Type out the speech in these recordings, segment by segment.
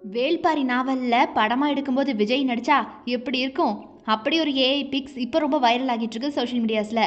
வேள்பாரி நாவல்ல படமா எடுக்கும்போது விஜய் நடிச்சா எப்படி இருக்கும்? அப்படி ஒரு ஏஐ பிக்ஸ் இப்போ ரொம்ப வைரல் ஆகிட்டு இருக்கு சோஷியல் மீடியாஸ்ல.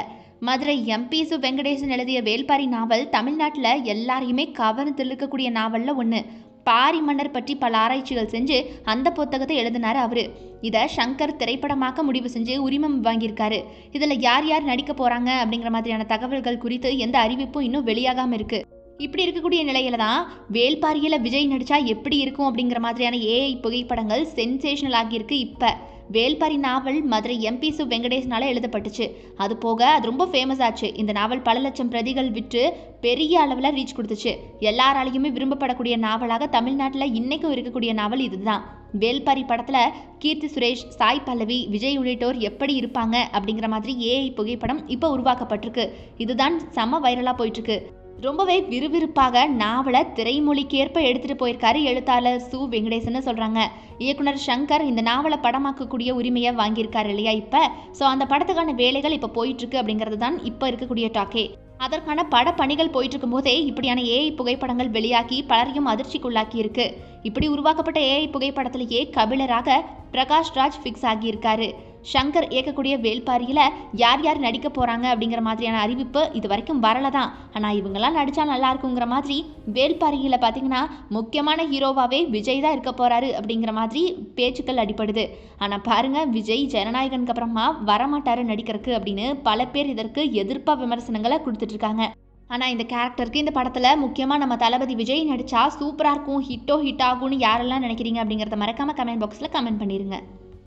மதுரை எம்பி சு வெங்கடேசன் எழுதிய வேள்பாரி நாவல் தமிழ்நாட்டில் எல்லாரையுமே கவர்ந்து இழுக்கக்கூடிய நாவல்ல ஒன்று. பாரி மன்னர் பற்றி பல ஆராய்ச்சிகள் செஞ்சு அந்த புத்தகத்தை எழுதினாரு அவரு. இதை சங்கர் திரைப்படமாக்க முடிவு செஞ்சு உரிமம் வாங்கியிருக்காரு. இதில் யார் யார் நடிக்க போறாங்க அப்படிங்கிற மாதிரியான தகவல்கள் குறித்து எந்த அறிவிப்பும் இன்னும் வெளியாகாம இருக்கு. இப்படி இருக்கக்கூடிய நிலையில தான் வேள்பாரியில விஜய் நடிச்சா எப்படி இருக்கும் அப்படிங்கிற மாதிரியான ஏஐ புகைப்படங்கள் சென்சேஷனல் ஆகியிருக்கு. இப்போ வேள்பாரி நாவல் மதுரை எம்பி சு வெங்கடேசனால எழுதப்பட்டுச்சு. அது போக அது ரொம்ப ஃபேமஸ் ஆச்சு. இந்த நாவல் பல லட்சம் பிரதிகள் விற்று பெரிய அளவில் ரீச் கொடுத்துச்சு. எல்லாராலையுமே விரும்பப்படக்கூடிய நாவலாக தமிழ்நாட்டில் இன்னைக்கும் இருக்கக்கூடிய நாவல் இதுதான். வேள்பாரி படத்துல கீர்த்தி சுரேஷ், சாய் பல்லவி, விஜய் உள்ளிட்டோர் எப்படி இருப்பாங்க அப்படிங்கிற மாதிரி ஏஐ புகைப்படம் இப்போ உருவாக்கப்பட்டிருக்கு. இதுதான் செம வைரலா போயிட்டு இருக்கு. ரொம்பவே விறுவிறுப்பாக நாவலை திரைமொழிக்கேற்ப எடுத்துட்டு போயிருக்காரு எழுத்தாளர் சு வெங்கடேசன் சொல்றாங்க. இயக்குனர் சங்கர் இந்த நாவலை படமாக்கக்கூடிய உரிமையை வாங்கியிருக்காரு இல்லையா இப்ப. ஸோ அந்த படத்துக்கான வேலைகள் இப்போ போயிட்டு இருக்கு அப்படிங்கிறது தான் இப்போ இருக்கக்கூடிய டாக்கே. அதற்கான பட பணிகள் போயிட்டு இருக்கும் போதே இப்படியான ஏஐ புகைப்படங்கள் வெளியாகி பலரையும் அதிர்ச்சிக்குள்ளாக்கி இருக்கு. இப்படி உருவாக்கப்பட்ட ஏஐ புகைப்படத்திலேயே கபிலராக பிரகாஷ் ராஜ் ஃபிக்ஸ் ஆகியிருக்காரு. சங்கர் இயக்கக்கூடிய வேள்பாரியில யார் யார் நடிக்க போறாங்க அப்படிங்கிற மாதிரியான அறிவிப்பு இது வரைக்கும் வரல தான். ஆனால் இவங்கெல்லாம் நடிச்சா நல்லா இருக்குங்கிற மாதிரி வேள்பாரியில பார்த்தீங்கன்னா முக்கியமான ஹீரோவாகவே விஜய் தான் இருக்க போறாரு அப்படிங்கிற மாதிரி பேச்சுக்கள் அடிப்படுது. ஆனால் பாருங்க, விஜய் ஜனநாயகனுக்கு அப்புறமா வரமாட்டாரு நடிக்கிறதுக்கு அப்படின்னு பல பேர் இதற்கு எதிர்ப்பா விமர்சனங்களை கொடுத்துட்டு இருக்காங்க. ஆனால் இந்த கேரக்டருக்கு இந்த படத்தில் முக்கியமாக நம்ம தளபதி விஜய் நடித்தா சூப்பராக இருக்கும், ஹிட் ஆகும்னு யாரெல்லாம் நினைக்கிறீங்க அப்படிங்கிறத மறக்காமல் கமெண்ட் பாக்ஸில் கமெண்ட் பண்ணிடுங்க.